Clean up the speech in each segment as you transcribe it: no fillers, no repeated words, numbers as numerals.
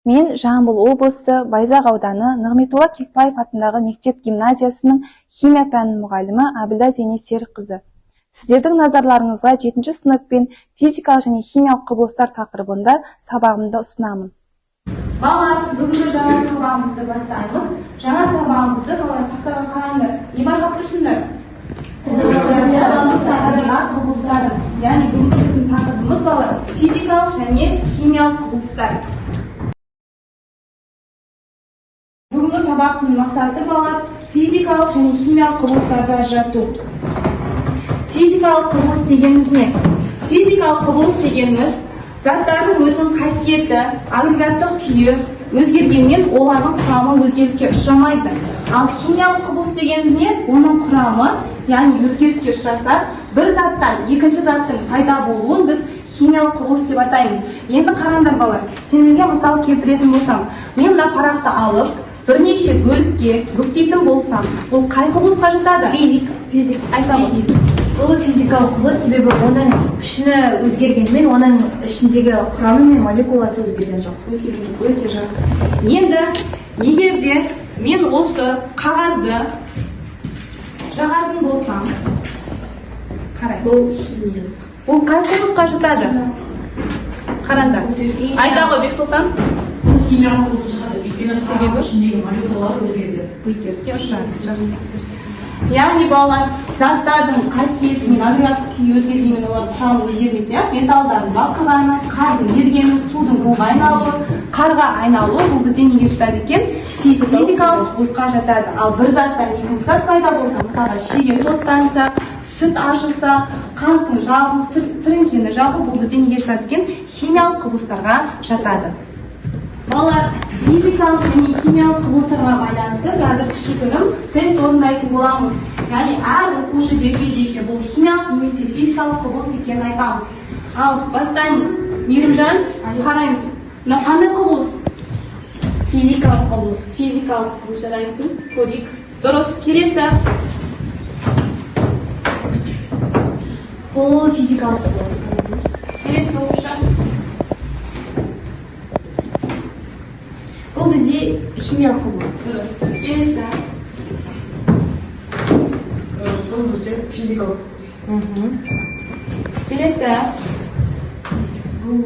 Мен Жамбыл облысы Байзақ ауданы Нығметолла Кекбаев атындағы мектеп гимназиясының химия пәнінің мұғалімі Әбілда Зейнет Серікқызы. Сіздердің назарларыңызға 7-ші сынып пен физикалық және химиялық құбылыстар тақырыбында сабағымды ұсынамын. Балалар, бүгінгі жаңа сабағымызды бастаймыз. Жаңа сабағымызды балалар тақтаға қараңдар. Не байқап тұрсыңдар? Құбылыстар. Яғни бүгінгі біздің тақырыбымыз балалар физикалық және химиялық құбылыстар. Бүгінгі сабақтың мақсаты балалар физикалық және химиялық құбылыстарды ажырату. Физикалық құбылыс дегеніміз не? Физикалық құбылыс дегеніміз заттардың өзінің қасиеті, агрегаттық күйі өзгергенмен олардың құрамы өзгеріске ұшырамайды. Ал химиялық құбылыс дегеніміз не? Оның құрамы, яғни өзгеріске ұшыраса, бір заттан екінші заттың пайда болуын біз химиялық құбылыс деп атаймыз. Енді қараңдар балалар, сендерге мысал келтіретін болсам, мен мына парақты алып, бірнеше бөлікке бүктейтін болсам, бұл қай құбылысқа жатады? Физик. Айтамыз. Бұл физикалық құбылыс, себебі оның пішіні өзгергенмен, оның ішіндегі құрамы мен молекуласы өзгерген жоқ. Өзгерген жоқ, өте жақсы. Енді, егерде мен осы қағазды жағатын болсам, қарай. Бұл қай құбылысқа жатады? Қараңдар. Айдағы Бексұлтан? Химиялық құбылысқа жатады. Себебі ішіндегі молекулалар өзгеріске ұшырайды. Яғни балалар, заттардың қасиеті мен агрегаттық күйі өзгергенмен олардың құрамы өзгермесе, металдардың балқығаны, қардың ерігені, судың буға айналуы, қарға айналуы бұл бізде неге жатады екен? Физикалық құбылысқа жатады. Ал бір заттан екінші зат пайда болса, мысалға шегір тоттанса, сүт ашылса, қанттың жағу, сіріңкені жағу бұл бізде неге жатады екен? Химиялық құбылыстарға жатады. Балалар, физикалық және химиялық құбылыстарға байланысты қазір кішігірім тест орындайтын боламыз. Яғни әр оқушы жеке-жеке бұл химиялық немесе физикалық құбылыс екенін айтамыз. Ал бастаймыз. Мейірімжан, қараймыз. Мына қандай құбылыс? Физикалық құбылыс. Физикалық құбылыс жарайсың. Көрейік. Дұрыс. Келесі. Бұл физикалық құбылыс. Келесі оқушы. Бұл бізде химиялық құбылыс. Дұрыс. Келесі. Бұл бізде физикалық құбылыс. Келесі. Бұл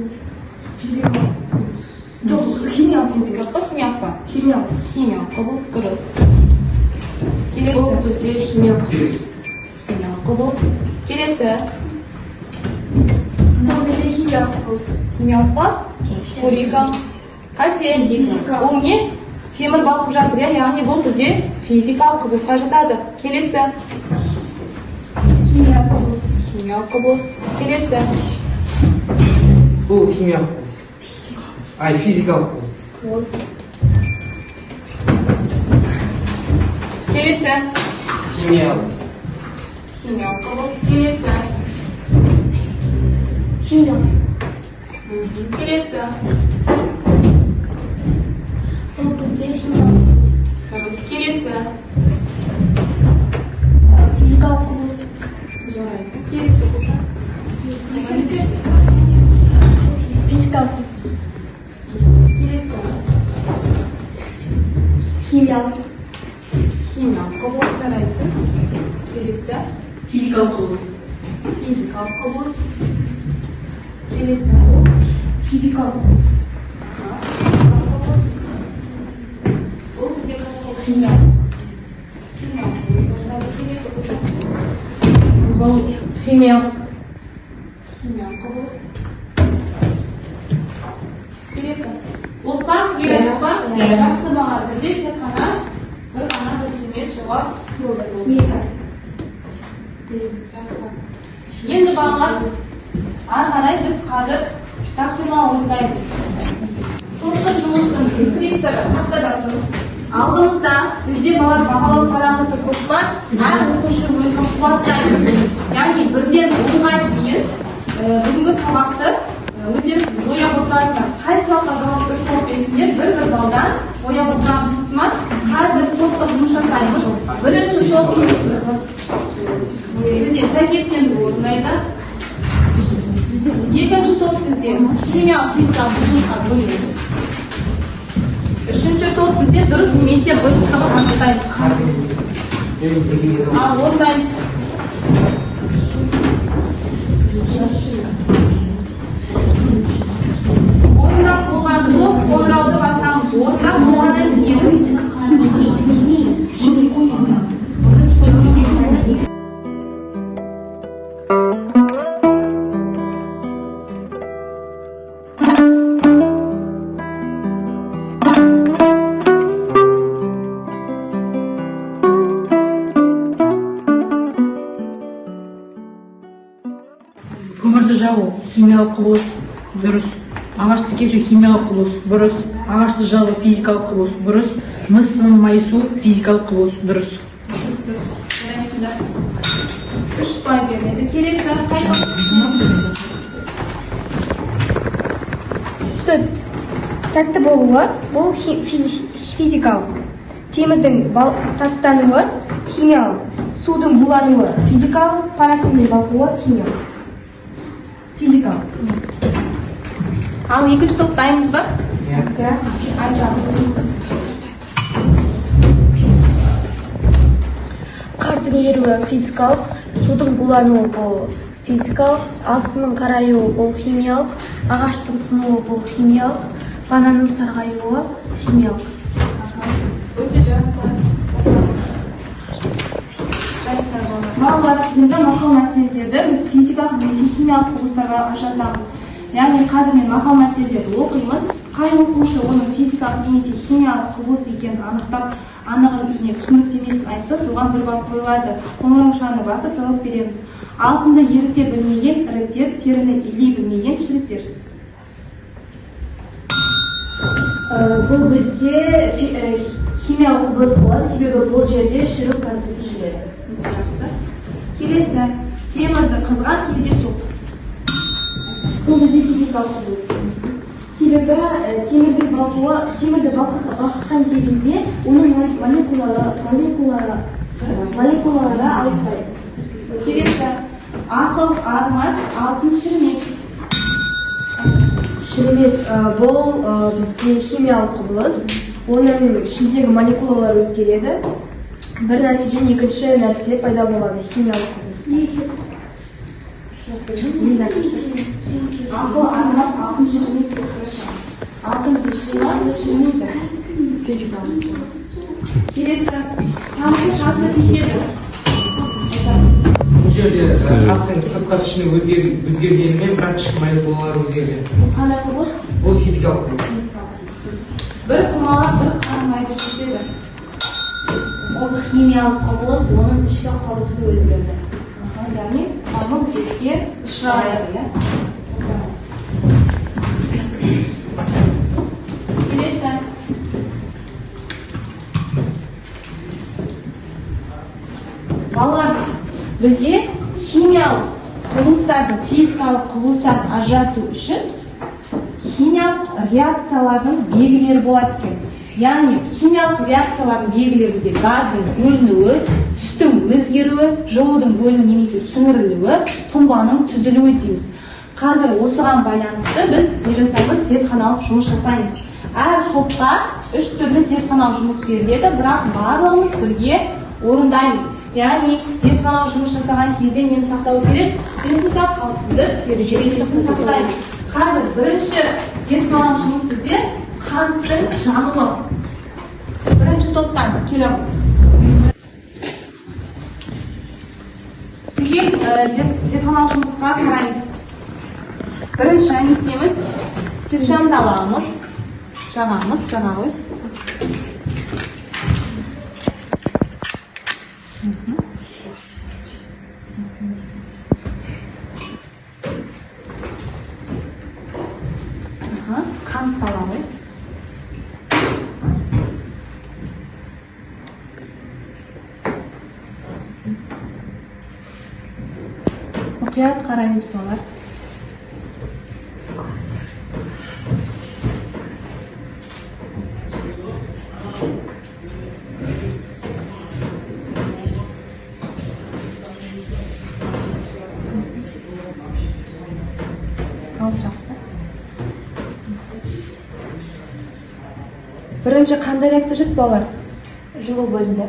физикалық құбылыс. Жоқ, химиялық құбылыс. Химиялық па? Химиялық құбылыс. Дұрыс. Келесі. Бұл бізде химиялық құбылыс. Химиялық құбылыс. Келесі. Бұл бізде химиялық құбылыс. Химиялық па? Фурика. Қате? Физика. Ол не? Темір балқып жатыр, яғни бұл бізде физикалық құбылысқа жатады. Келесі. Химиялық құбылыс. Химиялық құбылыс. Келесі. Бұл химиялық құбылыс. Физикалық құбылыс. Келесі. Химиялық. Химиялық құбылыс. Келесі. Химиялық. Келесі. Бұл бізде химиялық құбылыс. Дұрыс. Келесі. Физикалық құбылыс. Жарайсың. Келесі. Физикалық құбылыс. Келесі. Химиялық. Химиялық құбылыс. Жарайсың. Келесі. Физикалық құбылыс. Физикалық құбылыс. Келесі. Физикалық құбылыс. Бұл бізде химиялық. Бұл химиялық. Химиялық құбылыс. Келесі. Ол па? Келесі па? Жақсы балалар, бізде тек қана бір ғана дұрыс емес жауап болды. Жақсы. Енді балалар, ары қарай біз қазір тапсырма орындаймыз. Топтық жұмыстың скрипторы тақтада тұр. Алдымызда бізде балалар бағалау параметрі көп бар. Әр оқушы өзін қуаттайды. Яғни бірден 10-ға дейін бүгінгі сабақты өздеріңіз ойлап отырасыздар. Қай сұраққа жауап дұрыс жауап берсеңдер, бір балдан ойлап отырамыз. Қазір топтық жұмыс жасаймыз. Бірінші топ бізде сәйкестендіру орындайды. Екінші топ бізде химиялық физикалық бұзылысқа бөлеміз. Үшінші топ бізде дұрыс немесе бұрыс қабы анықтаймыз. Ал орындаймыз. Орындап болған топ қоңырауды басамыз. Орындап болғаннан кейін Көмірді жағу химиялық құбылыс дұрыс. Ағашты кесу химиялық құбылыс бұрыс. Ағашты жағу физикалық құбылыс бұрыс. Мыс майысу физикалық құбылыс дұрыс. үш бай беріледі. Келесі сүт тәтті болуы бұл физикалық. Темірдің таттануы химиялық. Судың булануы физикалық. Парафиннің балқуы химиялық. Физикалық. ал екінші топ дайынбыз ба? Ажырамыз. Қардың еруі физикалық. Судың булануы бұл физикалық. Алтынның қараюы бұл химиялық. Ағаштың сынуы бұл химиялық. Бананның сарғаюы химиялық. Өте жақсы. Балалар, енді мақал мәтелдерді біз физикалық немесе химиялық құбылыстарға ажыратамыз. Яғни қазір мен мақал мәтелдерді оқимын. Қай оқушы оның физикалық немесе химиялық құбылыс екенін анықтап, анығын өзіне түсініктемесін айтса, соған бір бап қойылады. Қоңыраушаны басып жауап береміз. Алтынды еріте білмеген ірітер, теріні илей білмеген шірітер. Бұл бізде химиялық құбылыс болады, себебі бұл жерде шіру процесі жүреді. Өте жақсы. Келесі, темірді қызған кезде су. Бұл бізде физикалық құбылыс. Себебі темірді балқытқан кезінде оның молекулалары ауыспайды. Келесі, ақыл армас, алтын шірімес. Шірімес бұл бізде химиялық құбылыс. Оның ішіндегі молекулалар өзгереді. Бір нәрседен екінші нәрсе пайда болады. Химиялық құбылыс. Ақыл армас, алтын шірімес деп тұршы. Алтын шірімейді. Келесі, тамшы жасына тиіседі. бұл жерде тастың сыртқы пішіні өзгергенімен бірақ ішкі молекулалары өзгерген. Қандай құбылыс? Бұл физикалық құбылыс. Бір құмалақ, бір қармайды шірітеді. Ол химиялық құбылыс, оның ішкі құрылысы өзгерді. Яғни дамыл өзгеріске ұшырайды. Келесі. Балалар, бізде химиялық құбылыстардың, физикалық құбылыстарын ажырату үшін химиялық реакциялардың белгілері болады екен. Яғни химиялық реакциялардың белгілері бізде газдың бөлінуі, түстің өзгеруі, жылудың бөліну немесе сіңірілуі, тұнбаның түзілуі дейміз. Қазір осыған байланысты біз не жасаймыз? Зертханалық жұмыс жасаймыз. Әр топқа 3 түрлі зертханалық жұмыс беріледі, бірақ барлығымыз бірге орындаймыз. Яғни зертханалық жұмыс жасаған кезде нені сақтау керек? Техникалық қауіпсіздік ережесін сақтаймыз. Қазір бірінші зертханалық жұмыс бізде қанттың жануы. Бірінші топтан келем. Зертханалық жұмысқа қараймыз. Бірінші не істейміз? Біз жанды аламыз. Жағамыз, жаңа ғой. Қант аламыз. Мұқият қараймыз балалар. бірінші қандай реакция жүрді балалар? Жылу бөлінді.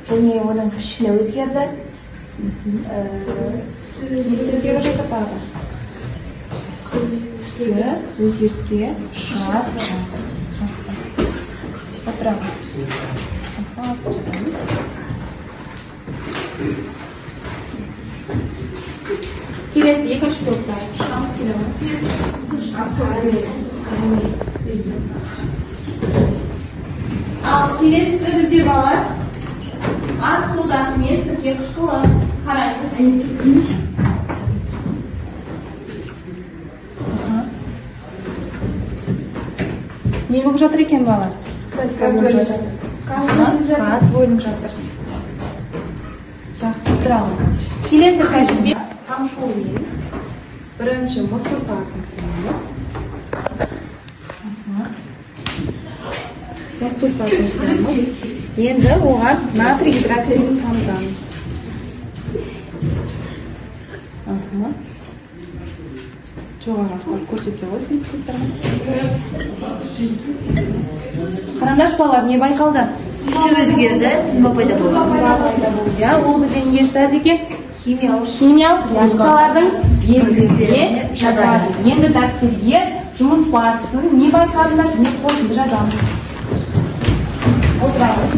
Және оның пішіні өзгерді. Не істеуге қажет тағы? Түсі өзгеріске ұшырады. Жақсы. Отырамыз. Келесі екінші топта шығамыз келеміз. Ал келесі бізде балалар ас содасы мен сірке қышқылы қараймыз. Не болып жатыр екен балалар? Газ бөлініп жатыр. Газ бөлініп жатыр. Жақсы тұралым. Келесі тәжірибе қамшуымен бірінші мұсырға көтіреміз. Мұсырға көтіреміз. Енді оған натрий гидроксидін тамызамыз. Жоғары астап көрсетсе ғой сыныптастарға. Қарандаш балалар, не байқалды? Түсі өзгерді, тұнба пайда болды. Ja, ол бізде неге жатады екен? Химиялық реакциялардың белгілеріне жатады. Енді дәптерге жұмыс барысын не байқадыңдар және қорытынды жазамыз. Отырамыз.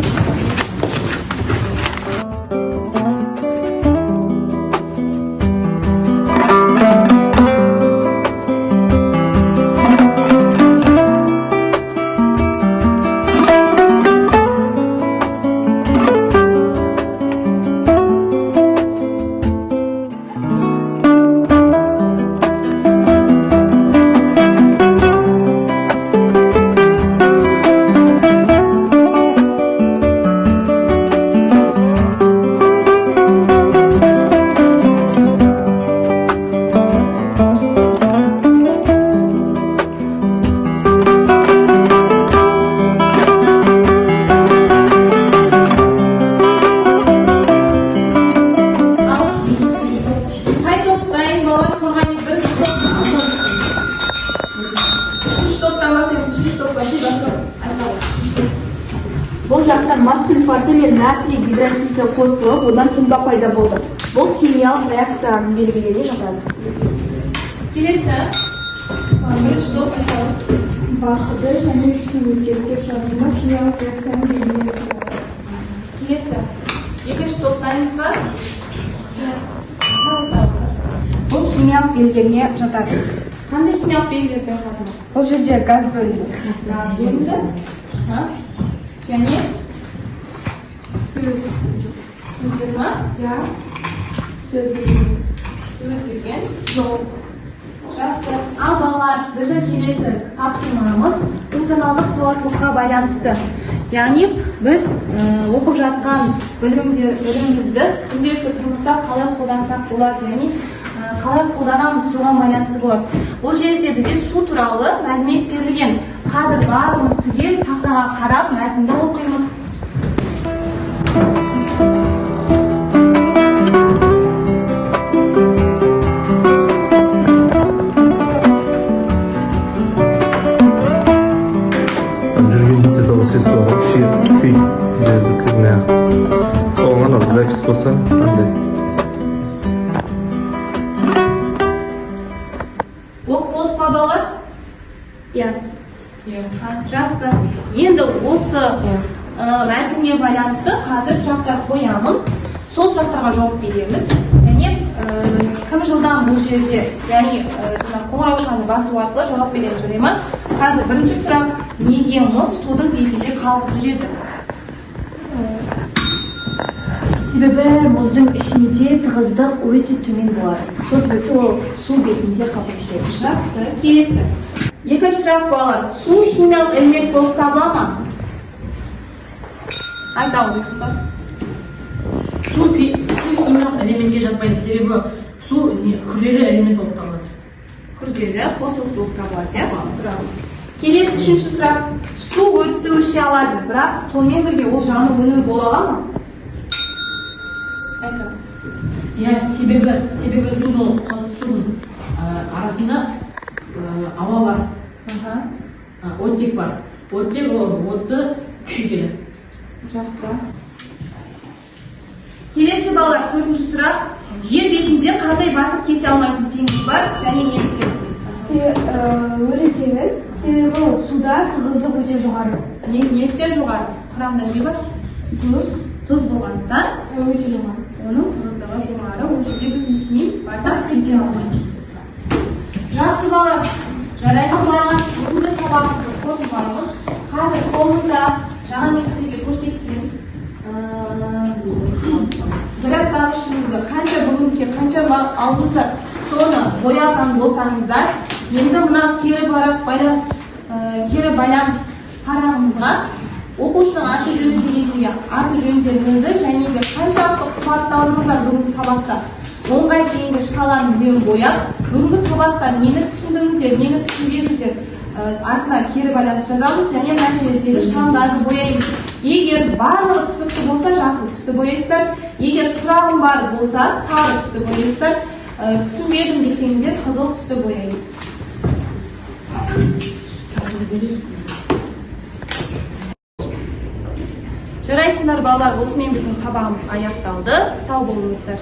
Бұл жақта мас сульфаты мен натрий гидроксиді қосылып, одан тұнба пайда болды. Бұл химиялық реакцияның белгілеріне жатады. Келесі. Бірінші топ байқалып. Бағыты және түсі өзгеріске ұшырауында химиялық реакцияның белгілері жатады. Келесі. Екінші топтаймыз ба? Бұл химиялық белгілеріне жатады. Қандай химиялық белгілерге жатады? Бұл жерде газ бөлінді. Газ бөлінді. Және сөздер ма? Ja. Сөздерген жол. Жақсы. Ал балалар, біздің келесі тапсырмамыз функционалдық сауаттылыққа байланысты. Яғни біз оқып жатқан білімімізді күнделікті тұрмыста қалай қолдансақ болады, яғни қалай қолданамыз соған байланысты болады. Бұл жерде бізде су туралы мәлімет берілген. Қазір барлығымыз түгел тақтаға қарап мәтінді оқимыз. Жүргенде дауыс естіп күй сіздердікіне соған ғана запись болса қандай? Оқып болып па балалар? Ja. Жақсы. Енді осы мәтінге байланысты қазір сұрақтар қоямын. Сол сұрақтарға жауап береміз. Яғни кім жылдан бұл жерде, яғни қоңырау шаны басу арқылы жауап береміз, жарай ма? Қазір бірінші сұрақ: неге мұз судың бетінде қалып жүреді? Себебі мұздың ішінде тығыздық өте төмен болады. Сол себепті ол су бетінде қалып жүреді. Жақсы. Келесі. Екінші сұрақ балалар: су химиялық элемент болып табыла ма? Айтамын, Бексұлтан. Су химиялық элементке жатпайды, себебі су күрделі элемент болып табылады. Күрделі қосылыс болып табылады, иә? Келесі үшінші сұрақ: су өртті өлшей алады, бірақ сонымен бірге ол жану өнімі бола ала ма? Айтамын. Иә, себебі судың арасында ауа бар, оттек бар. оттек болады, отты күшейтеді. Жақсы. Келесі балалар, 4-ші сұрақ. Жер бетінде қандай батып кете алмайтын теңіз бар және неліктен? Өлі теңіз, себебі ол суда тығыздық өте жоғары. Неліктен жоғары? Құрамында не бар? Тұз болғандықтан Өте жоғары. оның тығыздығы жоғары. Ол жерде біз не істемейміз? Батып кете алмаймыз. Жақсы балалар. Жарайсыз балалар. Бүгінгі сабағымызды қорытындылаймыз. Қазір қолымызда жаңа мен сізге көрсеткен зарядтағышымызды қанша бүгінге қанша алдыңыздар соны бояған болсаңыздар, енді мына кері байланыс парағымызға оқушының аты жөні деген жерге аты жөндеріңізді және де қаншалықты қуатталдыңыздар бүгінгі сабақта 10-ға дейінгі шкаланың біреуін бояп, бүгінгі сабақта нені түсіндіңіздер, нені түсінбедіңіздер артына кері байланыс жазамыз және мына жердегі шамдарды бояймыз. Егер барлығы түсінікті болса, жасыл түсті бояйсыздар. Егер сұрағым бар болса, сары түсті бояйсыздар. Түсінбедім десеңіздер, қызыл түсті бояймыз. Жарайсыңдар балалар, осымен біздің сабағымыз аяқталды. Сау болыңыздар.